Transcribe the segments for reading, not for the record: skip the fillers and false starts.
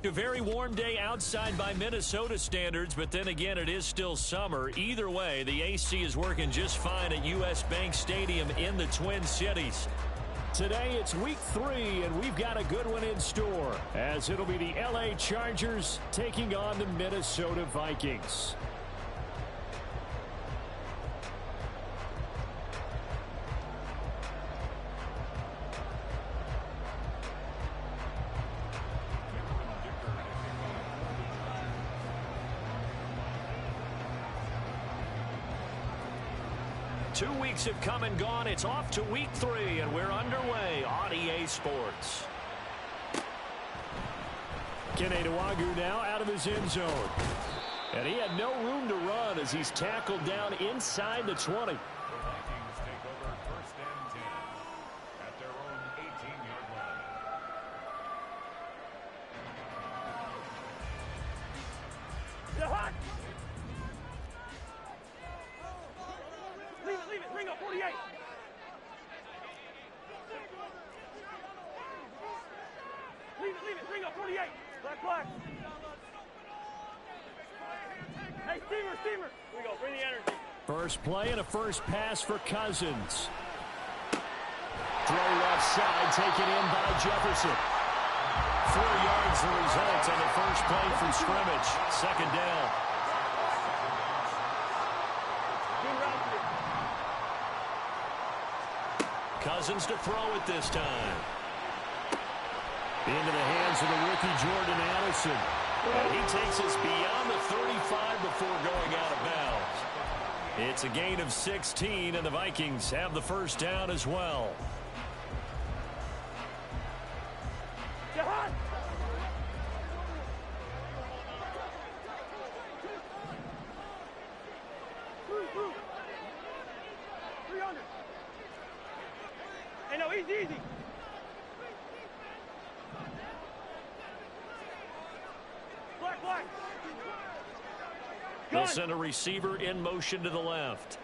A very warm day outside by Minnesota standards, but then again, it is still summer. Either way, the AC is working just fine at U.S. Bank Stadium in the Twin Cities. Today, it's week 3, and we've got a good one in store, as it'll be the LA Chargers taking on the Minnesota Vikings. Two weeks have come and gone. It's off to week 3, and we're underway on EA Sports. Keneduagu now out of his end zone. And he had no room to run as he's tackled down inside the 20. First play and a first pass for Cousins. Throw left side, taken in by Jefferson. 4 yards the result on the first play from scrimmage. Second down. Cousins to throw it this time. Into the hands of the rookie Jordan Addison. And he takes us beyond the 35 before going out of bounds. It's a gain of 16, and the Vikings have the first down as well. Hey, no, easy. Black. They'll send a receiver in motion to the left.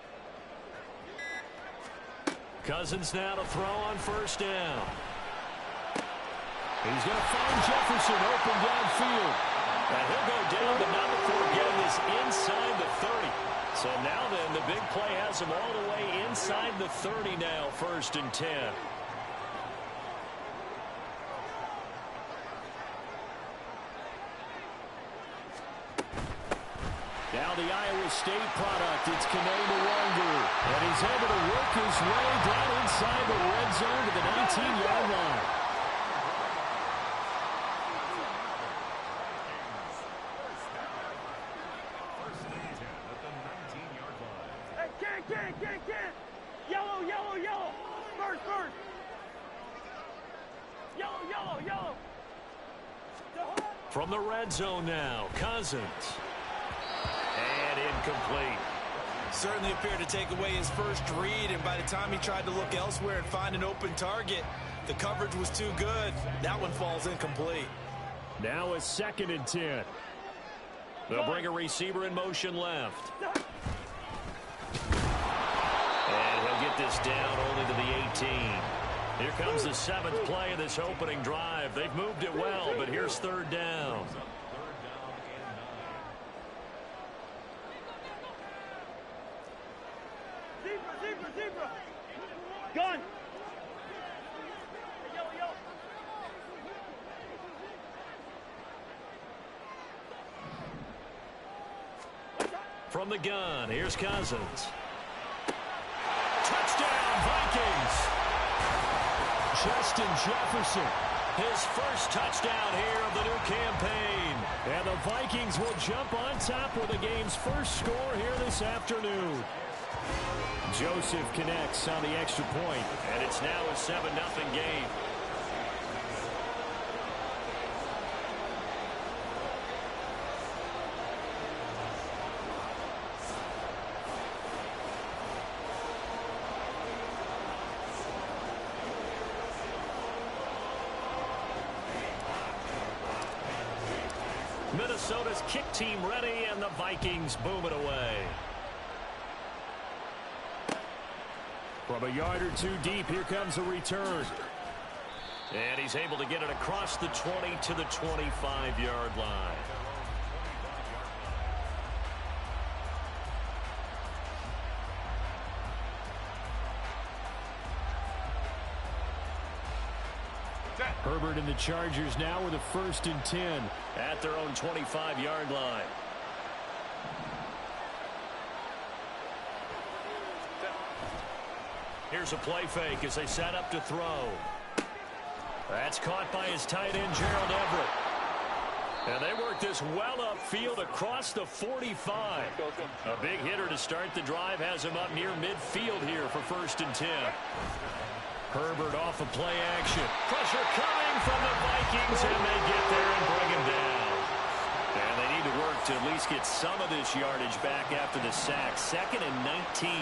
Cousins now to throw on first down. He's going to find Jefferson open downfield. And he'll go down, but not before getting this inside the 30. So now then, the big play has him all the way inside the 30 now, 1st and 10. Now the Iowa State product, it's Keneduagu. And he's able to work his way down inside the red zone to the 19-yard line. Hey, can. Yellow. First. Yellow. From the red zone now, Cousins. And incomplete. Certainly appeared to take away his first read, and by the time he tried to look elsewhere and find an open target, the coverage was too good. That one falls incomplete. Now a 2nd and 10. They'll bring a receiver in motion left. And he'll get this down only to the 18. Here comes the 7th play of this opening drive. They've moved it well, but here's 3rd down. Zebra. Gun. Yellow. From the gun, here's Cousins. Touchdown, Vikings! Justin Jefferson, his first touchdown here of the new campaign. And the Vikings will jump on top with the game's first score here this afternoon. Joseph connects on the extra point, and it's now a 7-0 game. Minnesota's kick team ready, and the Vikings boom it away. From a yard or two deep, here comes a return. And he's able to get it across the 20 to the 25-yard line. Herbert and the Chargers now with a 1st and 10 at their own 25-yard line. Here's a play fake as they set up to throw. That's caught by his tight end, Gerald Everett. And they work this well upfield across the 45. A big hitter to start the drive has him up near midfield here for 1st and 10. Herbert off of play action. Pressure coming from the Vikings, and they get there and bring him down. And they need to work to at least get some of this yardage back after the sack. 2nd and 19.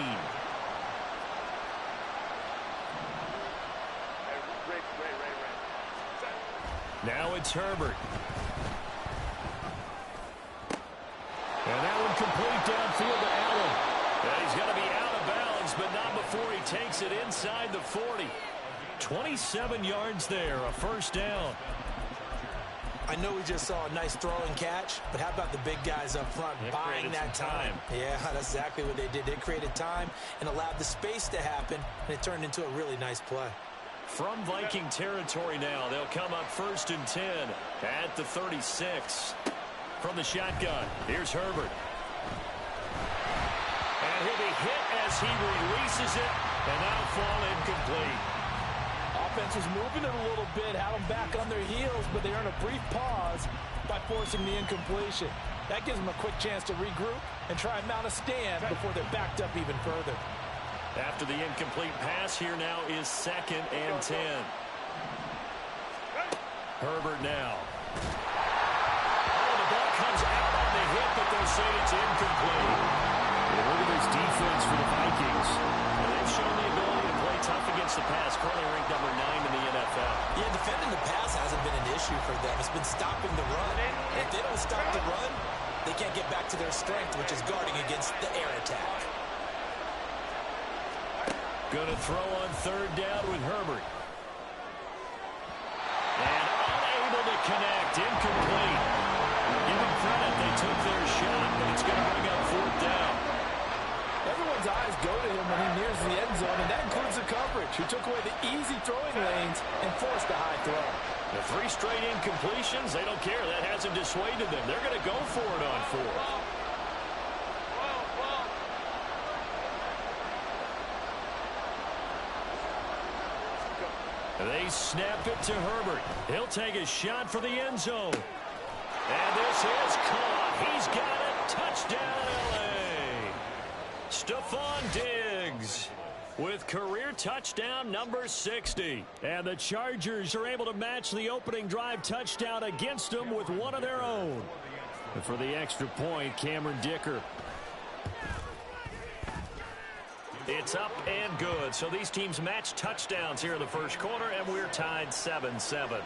Now it's Herbert. And that one complete downfield to Allen. And he's going to be out of bounds, but not before he takes it inside the 40. 27 yards there, a 1st down. I know we just saw a nice throw and catch, but how about the big guys up front buying that time? Yeah, that's exactly what they did. They created time and allowed the space to happen, and it turned into a really nice play. From Viking territory now, they'll come up 1st and 10 at the 36. From the shotgun, here's Herbert. And he'll be hit as he releases it, and that'll fall incomplete. Offense was moving it a little bit, had them back on their heels, but they earn a brief pause by forcing the incompletion. That gives them a quick chance to regroup and try and mount a stand before they're backed up even further. After the incomplete pass, here now is 2nd and 10. Herbert now. Oh, the ball comes out on the hit, but they'll say it's incomplete. Look at this defense for the Vikings. And they've shown the ability to play tough against the pass, currently ranked number 9 in the NFL. Yeah, defending the pass hasn't been an issue for them. It's been stopping the run. And if they don't stop the run, they can't get back to their strength, which is guarding against the air attack. Going to throw on 3rd down with Herbert. And unable to connect. Incomplete. Give them credit. They took their shot, but it's going to bring up 4th down. Everyone's eyes go to him when he nears the end zone, and that includes the coverage, who took away the easy throwing lanes and forced a high throw. The 3 straight incompletions, they don't care. That hasn't dissuaded them. They're going to go for it on 4th. They snap it to Herbert. He'll take a shot for the end zone. And this is caught. He's got it. Touchdown, L.A. Stephon Diggs with career touchdown number 60. And the Chargers are able to match the opening drive touchdown against them with one of their own. And for the extra point, Cameron Dicker. It's up and good. So these teams match touchdowns here in the 1st quarter, and we're tied 7-7.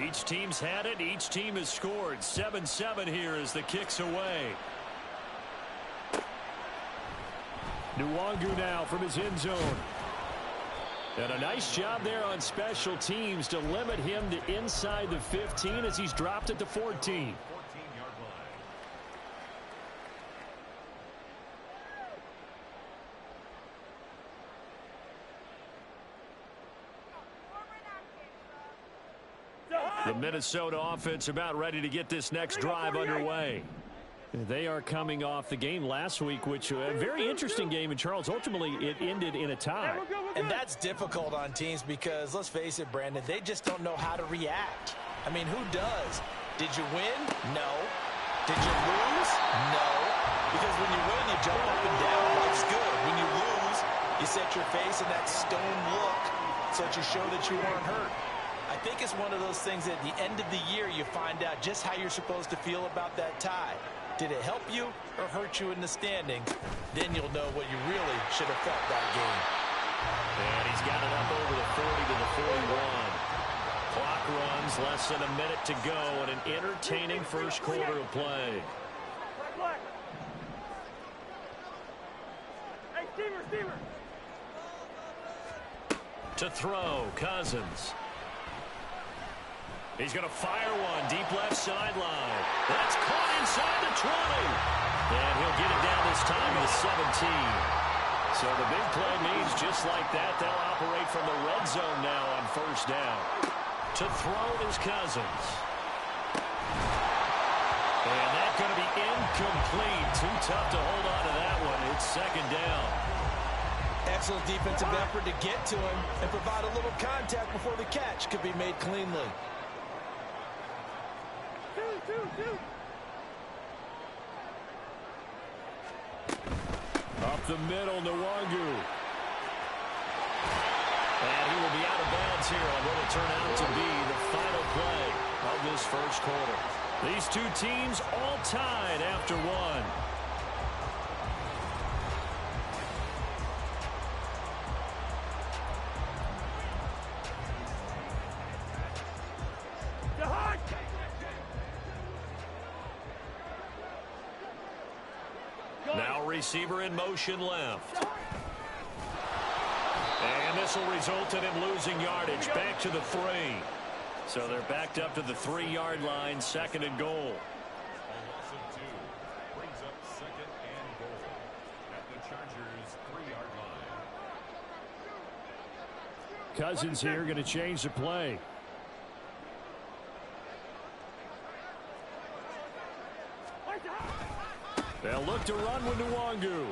Each team's had it. Each team has scored. 7-7 here as the kick's away. Nwangu now from his end zone. And a nice job there on special teams to limit him to inside the 15 as he's dropped at the 14. The Minnesota offense about ready to get this next drive underway. They are coming off the game last week, which a very interesting game in Charles. Ultimately, it ended in a tie. And that's difficult on teams because, let's face it, Brandon, they just don't know how to react. I mean, who does? Did you win? No. Did you lose? No. Because when you win, you jump up and down. Life's good. When you lose, you set your face in that stone look so that you show that you weren't hurt. I think it's one of those things at the end of the year you find out just how you're supposed to feel about that tie. Did it help you or hurt you in the standings? Then you'll know what you really should have felt that game. And he's got it up over the 40 to the 41. Clock runs, less than a minute to go, and an entertaining 1st quarter of play. Receiver. To throw, Cousins. He's going to fire one deep left sideline. That's caught inside the 20. And he'll get it down this time to the 17. So the big play means just like that, they'll operate from the red zone now on first down. To throw is Cousins. And that's going to be incomplete. Too tough to hold on to that one. It's second down. Excellent defensive effort to get to him and provide a little contact before the catch could be made cleanly. Two. Up the middle, Nwangu. And he will be out of bounds here on what will turn out to be the final play of this first quarter. These two teams all tied after one. Now receiver in motion left. And this will result in him losing yardage back to the 3. So they're backed up to the 3-yard line, second and goal. Brings up second and goal at the Chargers' 3-yard line. Cousins here going to change the play. They'll look to run with Nwangu.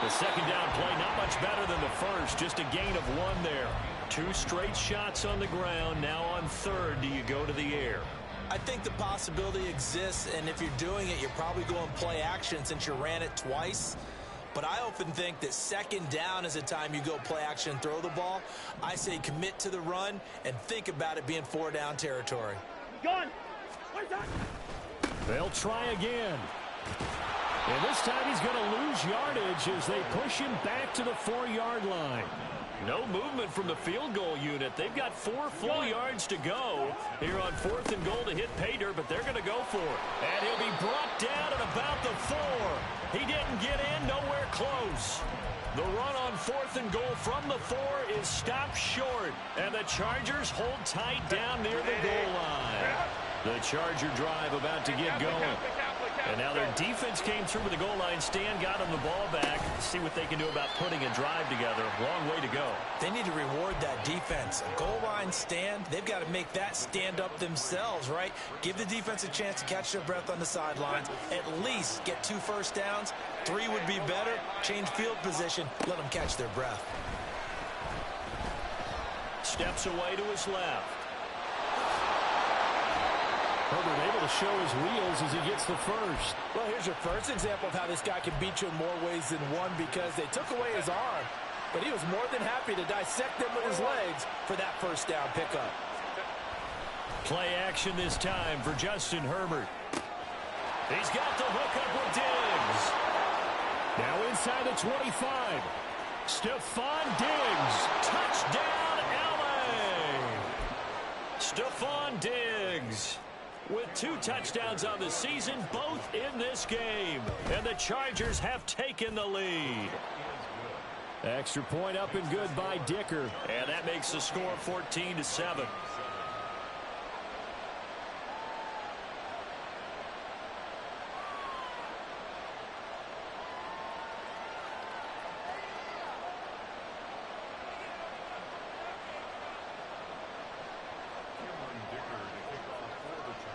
The second down play, not much better than the first. Just a gain of 1 there. 2 straight shots on the ground. Now on third, do you go to the air? I think the possibility exists, and if you're doing it, you're probably going play action since you ran it twice. But I often think that second down is the time you go play action and throw the ball. I say commit to the run and think about it being 4-down territory. Gun. They'll try again. And this time he's going to lose yardage as they push him back to the 4-yard line. No movement from the field goal unit. They've got 4 full yards to go here on 4th and goal to hit Pater, but they're going to go for it. And he'll be brought down at about the 4. He didn't get in, nowhere close. The run on 4th and goal from the 4 is stopped short, and the Chargers hold tight down near the goal line. The Charger drive about to get going. And now their defense came through with the goal line stand, got them the ball back. See what they can do about putting a drive together. Long way to go. They need to reward that defense. A goal line stand, they've got to make that stand up themselves, right? Give the defense a chance to catch their breath on the sidelines. At least get 2 first downs. 3 would be better. Change field position. Let them catch their breath. Steps away to his left. Herbert able to show his wheels as he gets the first. Well, here's your first example of how this guy can beat you in more ways than one, because they took away his arm, but he was more than happy to dissect them with his legs for that first down pickup. Play action this time for Justin Herbert. He's got the hookup with Diggs. Now inside the 25. Stephon Diggs. Touchdown, LA. Stephon Diggs with 2 touchdowns on the season, both in this game. And the Chargers have taken the lead. Extra point up and good by Dicker. And that makes the score 14-7.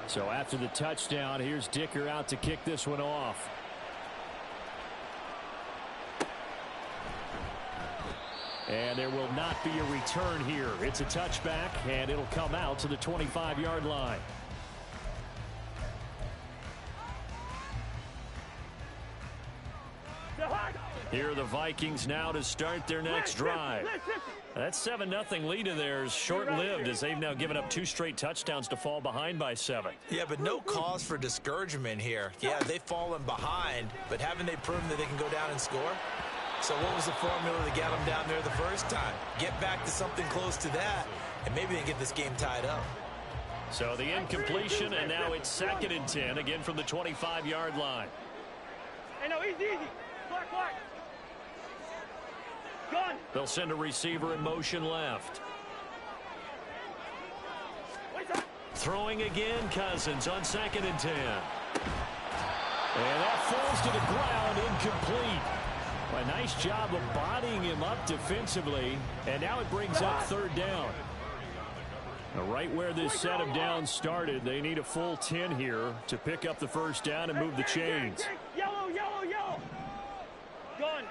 So after the touchdown, here's Dicker out to kick this one off. And there will not be a return here. It's a touchback, and it'll come out to the 25-yard line. Here are the Vikings now to start their next drive. That 7-0 lead of theirs short-lived as they've now given up 2 straight touchdowns to fall behind by 7. Yeah, but no cause for discouragement here. Yeah, they've fallen behind, but haven't they proven that they can go down and score? So what was the formula to get them down there the first time? Get back to something close to that, and maybe they get this game tied up. So the incompletion, and now it's 2nd and 10, again from the 25-yard line. Hey, no, easy. Black. They'll send a receiver in motion left. Throwing again, Cousins on 2nd and 10. And that falls to the ground, incomplete. A nice job of bodying him up defensively, and now it brings up 3rd down. Now, right where this set of downs started, they need a full 10 here to pick up the 1st down and move the chains. Yellow, yellow, yellow. Gone.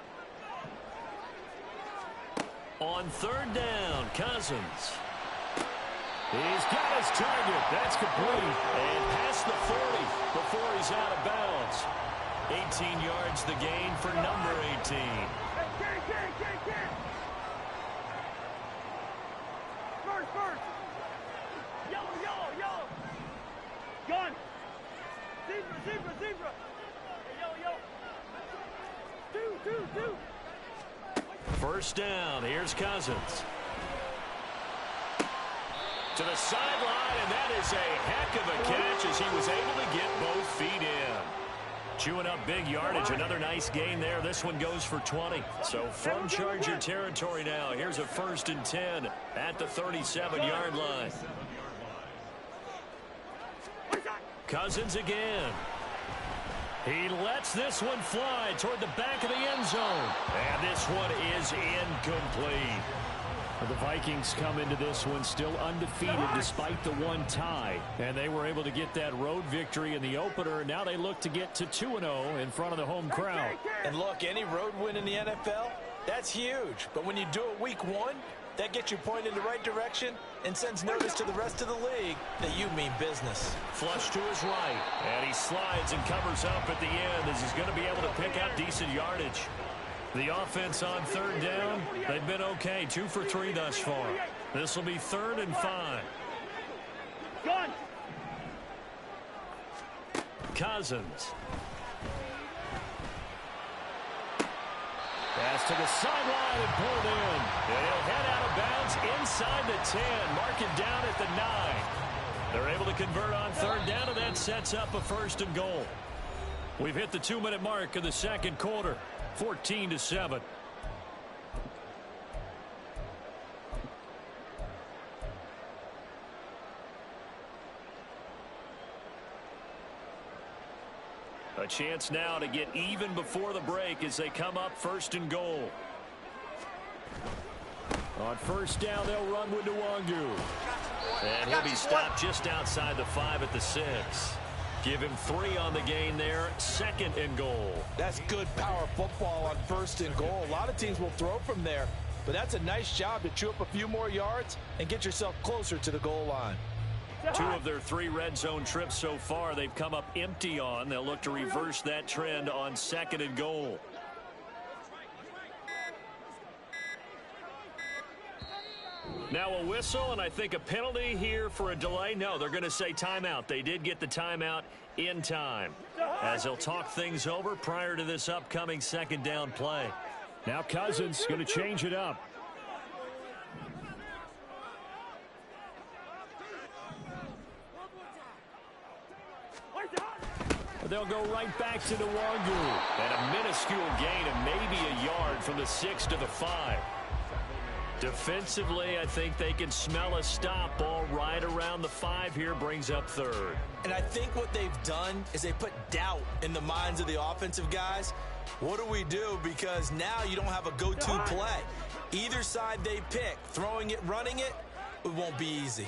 On 3rd down, Cousins. He's got his target. That's complete. And past the 40 before he's out of bounds. 18 yards the gain for number 18. First. Yellow, yellow, yellow. Gun. Zebra. Hey, yellow. Two. 1st down. Here's Cousins. To the sideline, and that is a heck of a catch as he was able to get both feet in. Chewing up big yardage. Another nice gain there. This one goes for 20. So from Charger territory now, here's a 1st and 10 at the 37-yard line. Cousins again. He lets this one fly toward the back of the end zone. And this one is incomplete. The Vikings come into this one still undefeated despite the 1 tie. And they were able to get that road victory in the opener. Now they look to get to 2-0 in front of the home crowd. And look, any road win in the NFL, that's huge. But when you do it week 1, that gets you pointed in the right direction and sends notice to the rest of the league that you mean business. Flush to his right. And he slides and covers up at the end as he's going to be able to pick out decent yardage. The offense on 3rd down, they've been okay. 2 for 3 thus far. This will be 3rd and 5. Gun. Cousins. Pass to the sideline and pulled in. And he'll head out of bounds inside the 10. Mark it down at the 9. They're able to convert on 3rd down, and that sets up a 1st and goal. We've hit the 2-minute mark of the 2nd quarter. 14-7. A chance now to get even before the break as they come up 1st and goal. On 1st down, they'll run with Nwangu. And he'll be stopped just outside the 5 at the 6. Give him 3 on the gain there. 2nd and goal. That's good power football on 1st and goal. A lot of teams will throw from there, but that's a nice job to chew up a few more yards and get yourself closer to the goal line. 2 of their 3 red zone trips so far they've come up empty on. They'll look to reverse that trend on 2nd and goal. Now a whistle, and I think a penalty here for a delay. No, they're going to say timeout. They did get the timeout in time, as they'll talk things over prior to this upcoming 2nd down play. Now Cousins going to change it up. They'll go right back to Nwangu. And a minuscule gain of maybe a yard from the 6 to the 5. Defensively, I think they can smell a stop. Ball right around the 5 here, brings up 3rd. And I think what they've done is they put doubt in the minds of the offensive guys. What do we do? Because now you don't have a go-to play. Either side they pick, throwing it, running it, it won't be easy.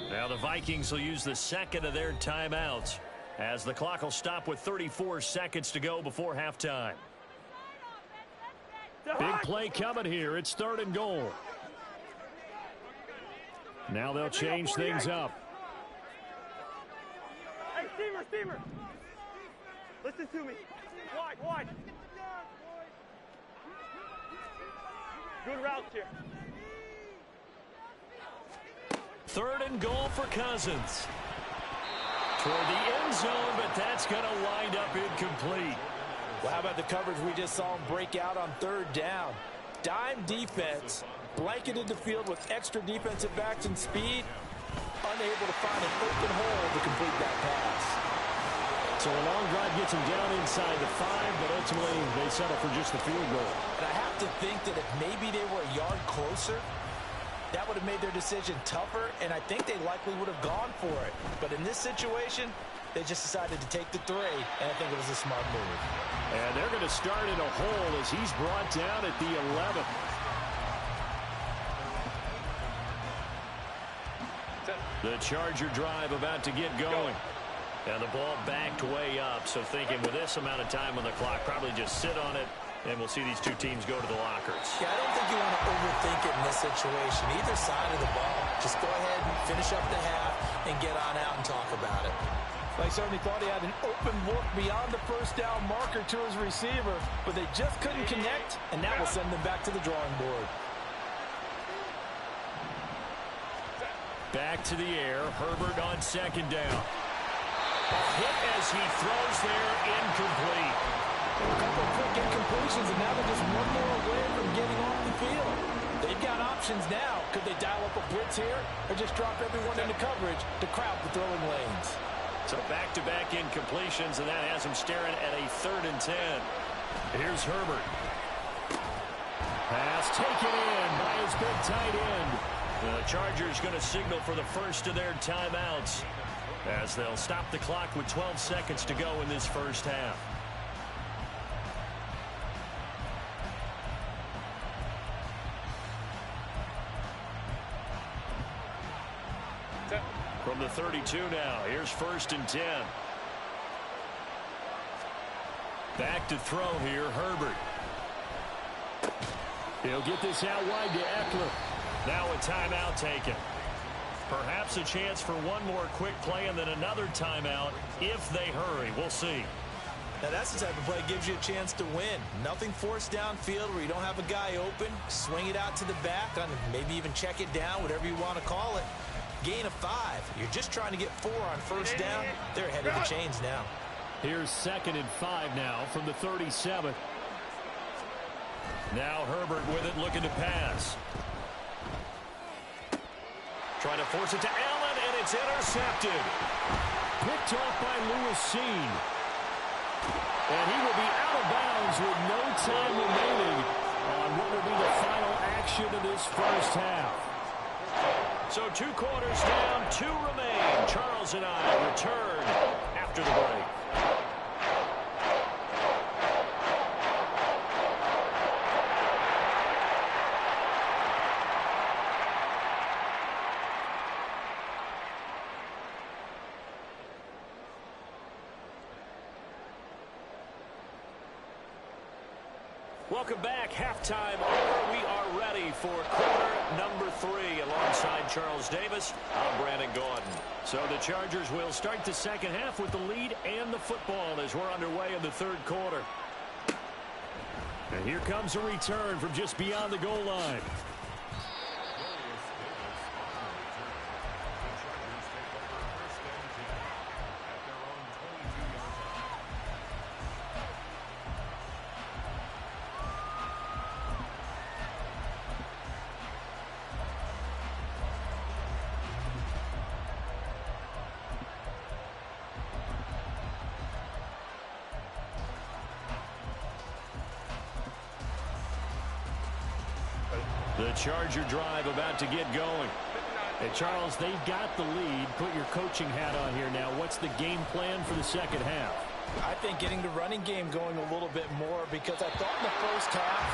Now the Vikings will use the 2nd of their timeouts, as the clock will stop with 34 seconds to go before halftime. Big play coming here. It's 3rd and goal. Now they'll change things up. Hey, Steamer. Listen to me. Wide. Good routes here. 3rd and goal for Cousins. Toward the end zone, but that's going to wind up incomplete. Well, how about the coverage we just saw him break out on 3rd down? Dime defense, blanketed the field with extra defensive backs and speed, unable to find an open hole to complete that pass. So a long drive gets them down inside the 5, but ultimately they settle for just the field goal. And I have to think that if maybe they were a yard closer, that would have made their decision tougher, and I think they likely would have gone for it. But in this situation, they just decided to take the 3, and I think it was a smart move. And they're going to start in a hole as he's brought down at the 11. The Charger drive about to get going. And the ball backed way up, so thinking with this amount of time on the clock, probably just sit on it, and we'll see these two teams go to the lockers. Yeah, I don't think you want to overthink it in this situation. Either side of the ball, just go ahead and finish up the half and get on out and talk about it. They certainly thought he had an open look beyond the first down marker to his receiver, but they just couldn't connect, and that will send them back to the drawing board. Back to the air, Herbert on second down. Hit as he throws there, incomplete. A couple of quick incompletions, and now they're just one more away from getting off the field. They've got options now. Could they dial up a blitz here, or just drop everyone into coverage to crowd the throwing lanes? So back-to-back incompletions, and that has him staring at a 3rd and 10. Here's Herbert. Pass taken in by his big tight end. The Chargers going to signal for the first of their timeouts as they'll stop the clock with 12 seconds to go in this first half. From the 32 now, here's 1st and 10. Back to throw here, Herbert. He'll get this out wide to Eckler. Now a timeout taken. Perhaps a chance for one more quick play and then another timeout if they hurry. We'll see. Now that's the type of play that gives you a chance to win. Nothing forced downfield where you don't have a guy open. Swing it out to the back, on maybe even check it down, whatever you want to call it. Gain of 5. You're just trying to get 4 on first down. They're ahead of the chains now. Here's 2nd and 5 now from the 37. Now Herbert with it, looking to pass. Trying to force it to Allen, and it's intercepted. Picked off by Lewis Seen. And he will be out of bounds with no time remaining on what will be the final action of this first half. So 2 quarters down, 2 remain. Charles and I return after the break. Welcome back. Halftime over. We are ready for quarter number 3. Alongside Charles Davis, I'm Brandon Gordon. So the Chargers will start the second half with the lead and the football as we're underway in the 3rd quarter. And here comes a return from just beyond the goal line. The Charger drive about to get going. And Charles, they've got the lead. Put your coaching hat on here now. What's the game plan for the second half? I think getting the running game going a little bit more, because I thought in the first half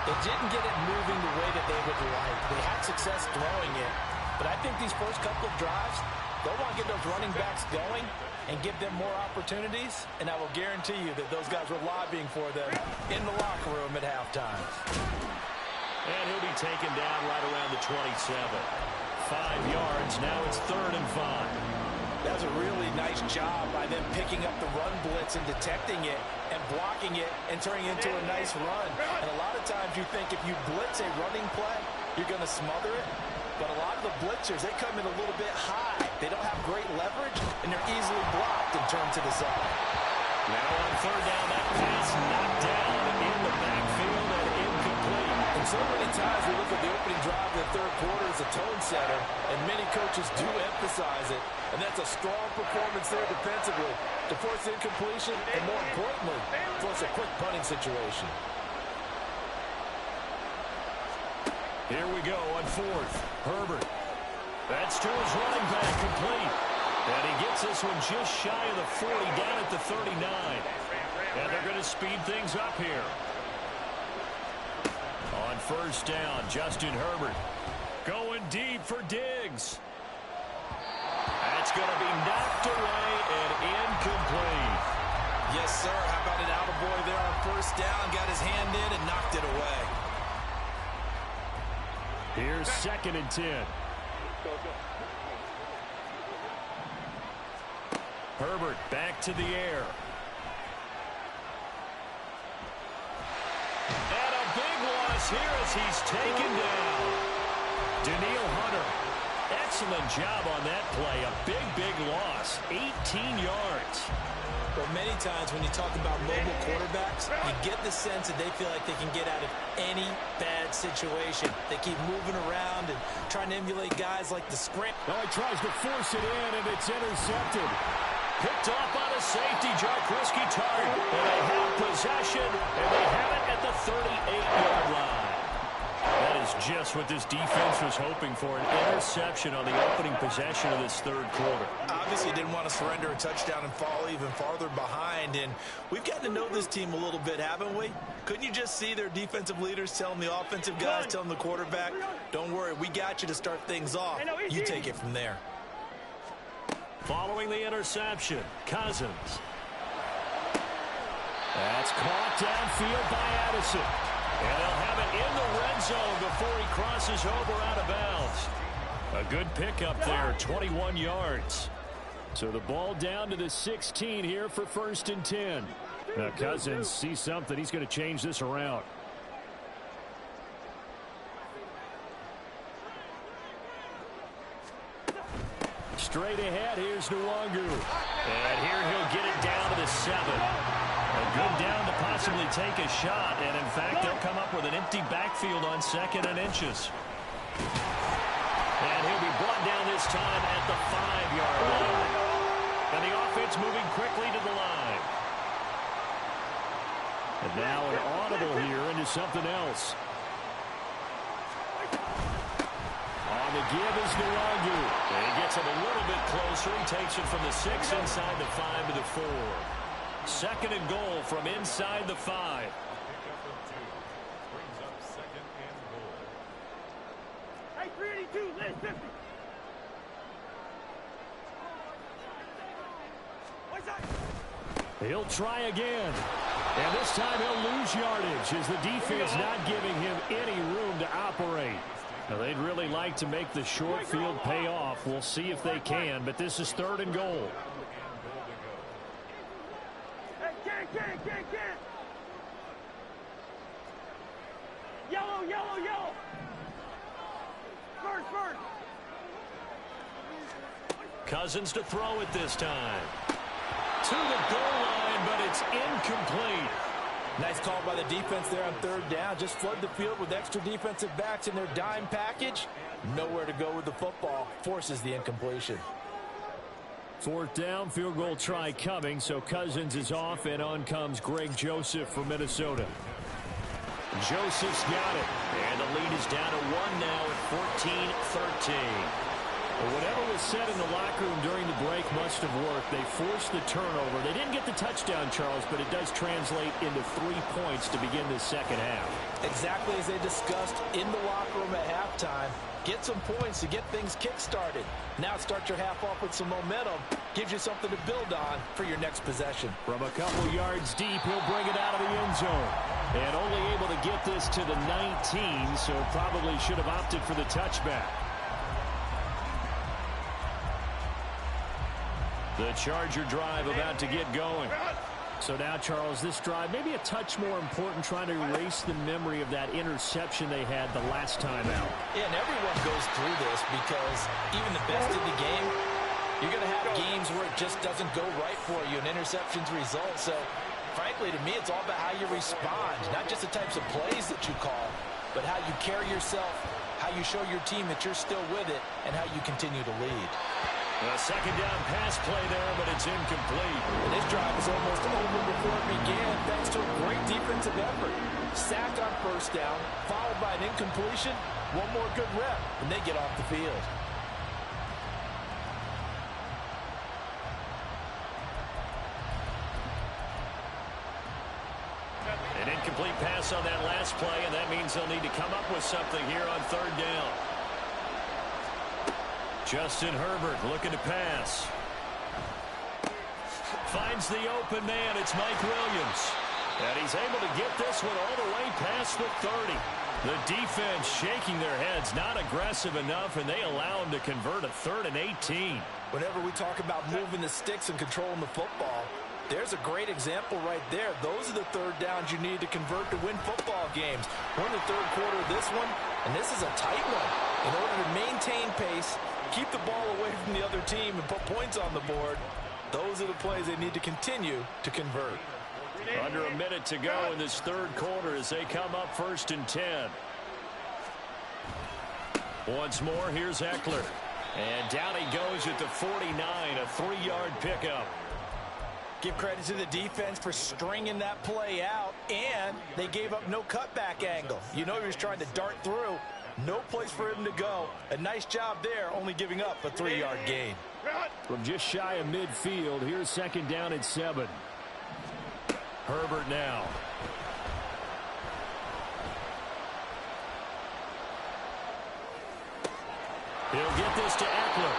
they didn't get it moving the way that they would like. They had success throwing it, but I think these first couple of drives, they'll want to get those running backs going and give them more opportunities, and I will guarantee you that those guys were lobbying for them in the locker room at halftime. And he'll be taken down right around the 27. 5 yards. Now it's 3rd and 5. That was a really nice job by them picking up the run blitz and detecting it and blocking it and turning it into a nice run. And a lot of times you think if you blitz a running play, you're going to smother it. But a lot of the blitzers, they come in a little bit high. They don't have great leverage, and they're easily blocked and turned to the side. Now on 3rd down, that pass knocked down in the backfield and incomplete. And so many times we look at the opening drive of the third quarter as a tone setter, and many coaches do emphasize it. And that's a strong performance there defensively to force incompletion and, more importantly, force a quick punting situation. Here we go on fourth. Herbert. That's to his running back, complete. And he gets this one just shy of the 40, down at the 39. And they're going to speed things up here. On first down, Justin Herbert going deep for Diggs. That's going to be knocked away and incomplete. Yes, sir. How about an attaboy there on first down? Got his hand in and knocked it away. Here's 2nd and 10. Herbert back to the air. And a big loss here as he's taken down. Daniil Hunter. Excellent job on that play. A big, big loss. 18 yards. But many times when you talk about mobile quarterbacks, you get the sense that they feel like they can get out of any bad situation. They keep moving around and trying to emulate guys like the sprint. Oh, he tries to force it in, and it's intercepted. Picked off on a safety, Jarkowski Tart. And they have possession, and they have it at the 38-yard line. That is just what this defense was hoping for, an interception on the opening possession of this third quarter. Obviously didn't want to surrender a touchdown and fall even farther behind, and we've gotten to know this team a little bit, haven't we? Couldn't you just see their defensive leaders telling the offensive guys, telling the quarterback, don't worry, we got you to start things off. You take it from there. Following the interception, Cousins. That's caught downfield by Addison. And they'll have it in the red zone before he crosses over out of bounds. A good pickup there, 21 yards. So the ball down to the 16 here for 1st and 10. Now Cousins sees something. He's going to change this around. Straight ahead, here's Nwangu. And here he'll get it down to the 7. A good down to possibly take a shot. And, in fact, they'll come up with an empty backfield on 2nd and inches. And he'll be brought down this time at the 5-yard line. And the offense moving quickly to the line. And now an audible here into something else. On the give is Nwangu. And he gets it a little bit closer. He takes it from the 6 inside the 5 to the 4. 2nd and goal from inside the 5. Brings up 2nd and goal. Hey, 382, Liz, 50. What's that? He'll try again. And this time he'll lose yardage as the defense not giving him any room to operate. Now, they'd really like to make the short field pay off. We'll see if they can, but this is 3rd and goal. Hey, can. Yellow, yellow, yellow. First. Cousins to throw it this time. To the goal line, but it's incomplete. Nice call by the defense there on 3rd down. Just flood the field with extra defensive backs in their dime package. Nowhere to go with the football. Forces the incompletion. 4th down, field goal try coming, so Cousins is off, and on comes Greg Joseph for Minnesota. Joseph's got it, and the lead is down to 1 now at 14-13. Well, whatever was said in the locker room during the break must have worked. They forced the turnover. They didn't get the touchdown, Charles, but it does translate into 3 points to begin this second half. Exactly as they discussed in the locker room at halftime. Get some points to get things kick-started. Now start your half off with some momentum. Gives you something to build on for your next possession. From a couple yards deep, he'll bring it out of the end zone. And only able to get this to the 19, so probably should have opted for the touchback. The Charger drive about to get going. So now, Charles, this drive maybe a touch more important, trying to erase the memory of that interception they had the last time out. Yeah, and everyone goes through this because even the best in the game, you're going to have games where it just doesn't go right for you, and interceptions result. So, frankly, to me, it's all about how you respond, not just the types of plays that you call. but how you carry yourself, how you show your team that you're still with it, and how you continue to lead. A second down pass play there, but it's incomplete. And this drive was almost over before it began, thanks to a great defensive effort. Sack on first down, followed by an incompletion. One more good rep, and they get off the field. An incomplete pass on that last play, and that means they'll need to come up with something here on third down. Justin Herbert looking to pass. Finds the open man. It's Mike Williams. And he's able to get this one all the way past the 30. The defense shaking their heads, not aggressive enough, and they allow him to convert a 3rd and 18. Whenever we talk about moving the sticks and controlling the football, there's a great example right there. Those are the third downs you need to convert to win football games. We're in the third quarter of this one, and this is a tight one. In order to maintain pace, keep the ball away from the other team, and put points on the board, those are the plays they need to continue to convert. Under a minute to go in this third quarter as they come up 1st and 10. Once more, here's Eckler. And down he goes at the 49, a 3-yard pickup. Give credit to the defense for stringing that play out, and they gave up no cutback angle. You know he was trying to dart through. No place for him to go. A nice job there, only giving up a 3-yard gain. From just shy of midfield, here's 2nd down and 7. Herbert now. He'll get this to Eckler.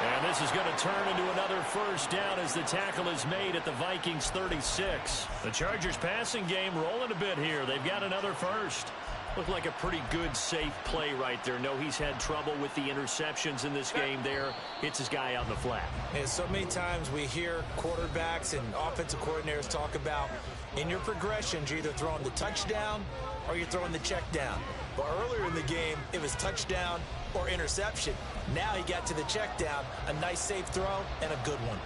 And this is going to turn into another first down as the tackle is made at the Vikings 36. The Chargers passing game rolling a bit here. They've got another first. Looked like a pretty good, safe play right there. No, he's had trouble with the interceptions in this game there. Hits his guy out in the flat. And so many times we hear quarterbacks and offensive coordinators talk about in your progressions, you're either throwing the touchdown or you're throwing the check down. But earlier in the game, it was touchdown or interception. Now he got to the check down, a nice safe throw and a good one.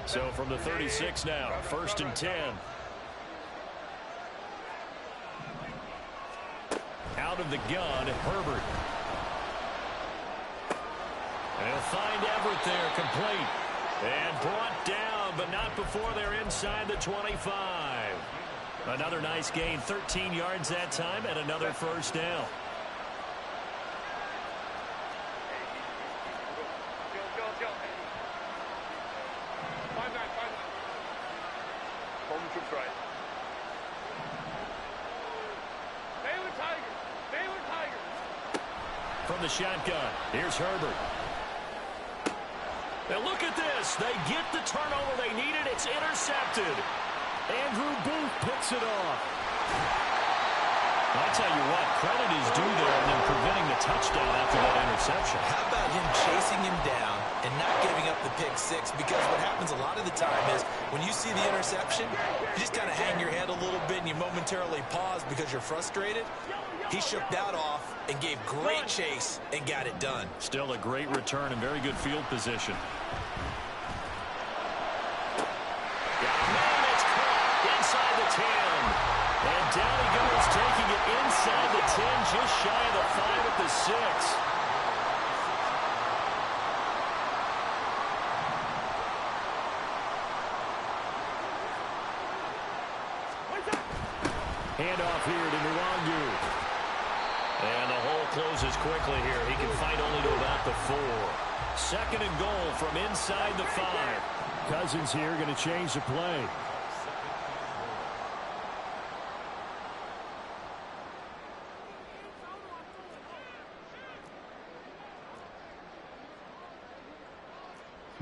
So from the 36 now, 1st and 10. Out of the gun, Herbert. They'll find Everett there, complete. And brought down, but not before they're inside the 25. Another nice gain, 13 yards that time, and another first down. From the shotgun, here's Herbert. Now look at this. They get the turnover they needed. It's intercepted. Andrew Booth picks it off. I tell you what, credit is due there and then preventing the touchdown after that interception. How about him chasing him down and not giving up the pick six? Because what happens a lot of the time is when you see the interception, you just kind of hang your head a little bit and you momentarily pause because you're frustrated. He shook that off and gave great chase and got it done. Still a great return and very good field position. Inside the 10. And down he goes, taking it inside the 10, just shy of the 5 at the 6. Handoff here to Nwangu. And the hole closes quickly here. He can fight only to about the 4. 2nd and goal from inside the 5. Cousins here going to change the play.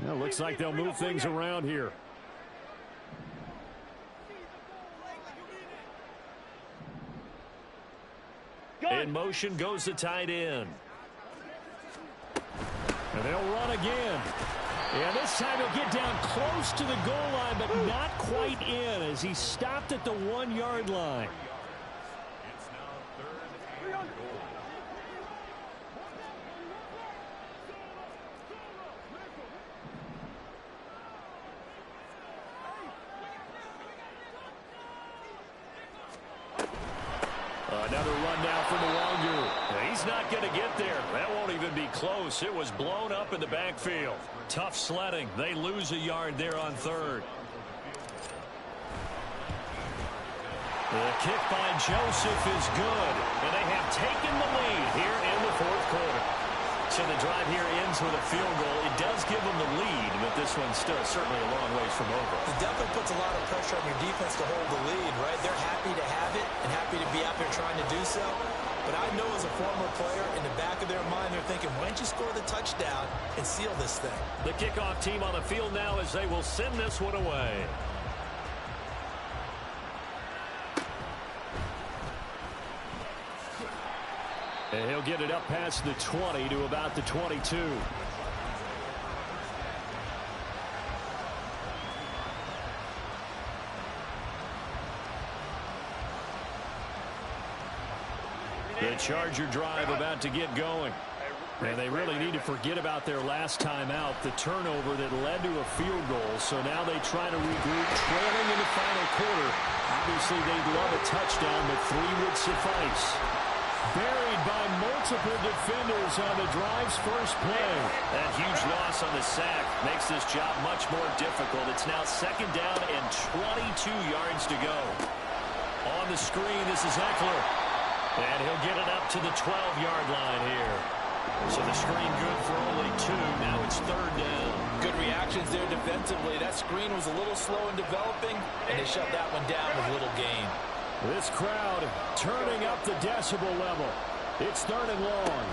Well, looks like they'll move things around here. In motion goes the tight end. And they'll run again. And this time he'll get down close to the goal line, but not quite in as he stopped at the 1-yard line. It's now 3rd and goal. Another run now for Nwangu. He's not going to get there. That won't even be close. It was blown up in the backfield. Tough sledding. They lose a yard there on third. The kick by Joseph is good, and they have taken the lead here in the fourth quarter. So the drive here ends with a field goal. It does give them the lead, but this one's still certainly a long ways from over. It definitely puts a lot of pressure on your defense to hold the lead, right? They're happy to have it and happy to be out there trying to do so. But I know as a former player, in the back of their mind, they're thinking, why don't you score the touchdown and seal this thing? The kickoff team on the field now as they will send this one away. And he'll get it up past the 20 to about the 22. The Charger drive about to get going. And they really need to forget about their last time out, the turnover that led to a field goal. So now they try to regroup, trailing in the final quarter. Obviously, they'd love a touchdown, but 3 would suffice. Buried by multiple defenders on the drive's first play. That huge loss on the sack makes this job much more difficult. It's now second down and 22 yards to go. On the screen, this is Eckler. And he'll get it up to the 12-yard line here. So the screen good for only 2. Now it's third down. Good reactions there defensively. That screen was a little slow in developing, and they shut that one down with little gain. This crowd turning up the decibel level. It's third and long.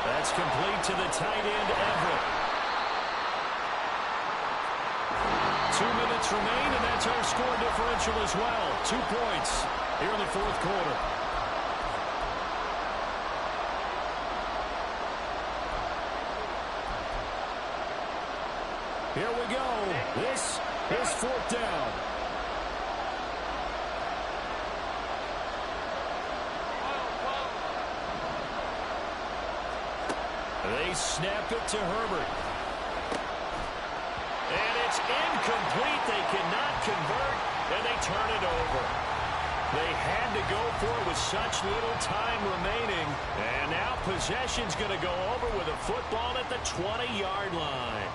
That's complete to the tight end, Everett. 2 minutes remain, and that's our score differential as well. 2 points here in the fourth quarter. Here we go. This is fourth down. They snap it to Herbert. And it's incomplete. They cannot convert, and they turn it over. They had to go for it with such little time remaining. And now possession's going to go over with a football at the 20-yard line.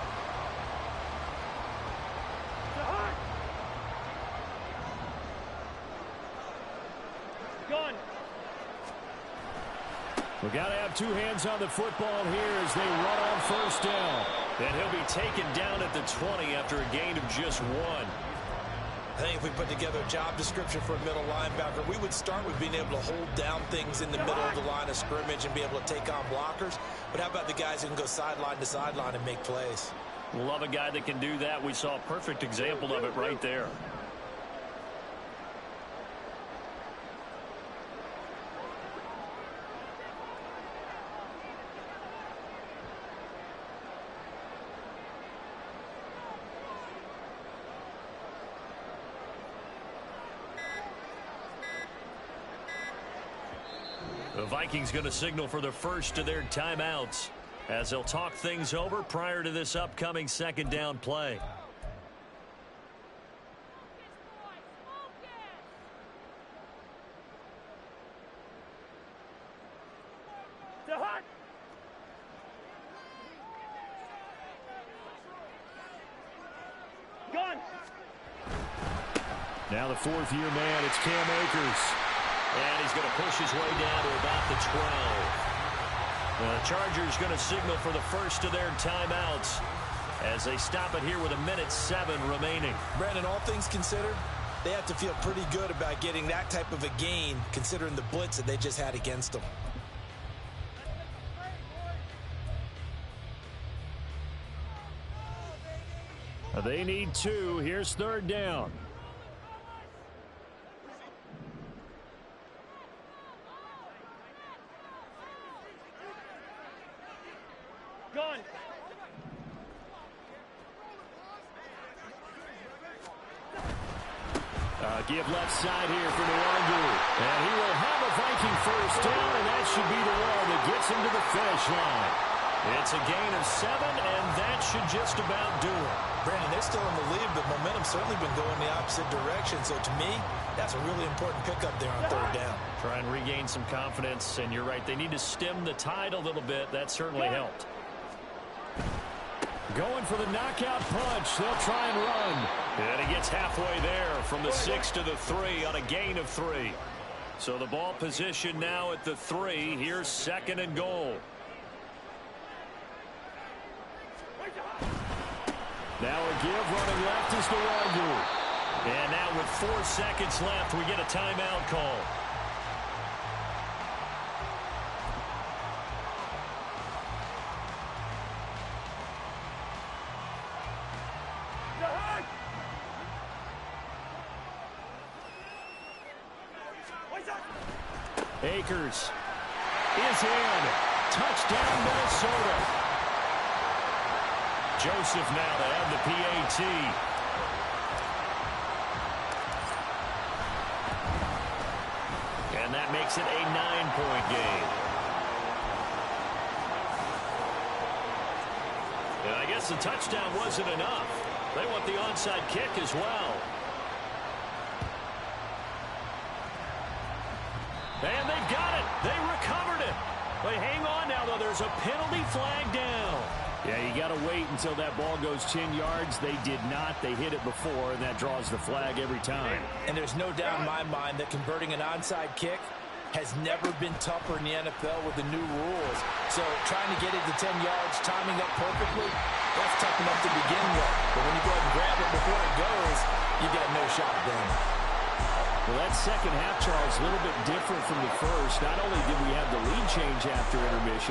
We've got to have 2 hands on the football here as they run on first down. And he'll be taken down at the 20 after a gain of just 1. I think if we put together a job description for a middle linebacker, we would start with being able to hold down things in the middle of the line of scrimmage and be able to take on blockers. But how about the guys who can go sideline to sideline and make plays? Love a guy that can do that. We saw a perfect example of it right there. The Vikings going to signal for the first of their timeouts as they'll talk things over prior to this upcoming second down play. Now the fourth-year man, it's Cam Akers. And he's going to push his way down to about the 12. The Chargers going to signal for the first of their timeouts as they stop it here with 1:07 remaining. Brandon, all things considered, they have to feel pretty good about getting that type of a gain considering the blitz that they just had against them. They need 2. Here's third down. Give left side here for Nwangu. And he will have a Viking first down, and that should be the one that gets him to the finish line. It's a gain of 7, and that should just about do it. Brandon, they're still in the lead, but momentum's certainly been going the opposite direction. So to me, that's a really important pickup there on third down. Try and regain some confidence, and you're right. They need to stem the tide a little bit. That certainly helped. Going for the knockout punch. They'll try and run. And he gets halfway there from the 6 to the 3 on a gain of 3. So the ball position now at the 3. Here's 2nd and goal. Now a give running left is the Wagyu. And now with 4 seconds left, we get a timeout call. Akers is in. Touchdown, Minnesota. Joseph now to have the PAT. And that makes it a 9-point game. And I guess the touchdown wasn't enough. They want the onside kick as well. And they've got it. They recovered it. They hang on now, though. There's a penalty flag down. Yeah, you got to wait until that ball goes 10 yards. They did not. They hit it before, and that draws the flag every time. And there's no doubt in my mind that converting an onside kick has never been tougher in the NFL with the new rules. So trying to get it to 10 yards, timing up perfectly, that's tough enough to begin with. But when you go ahead and grab it before it goes, you got no shot then. Well, that second half, Charles, a little bit different from the first. Not only did we have the lead change after intermission,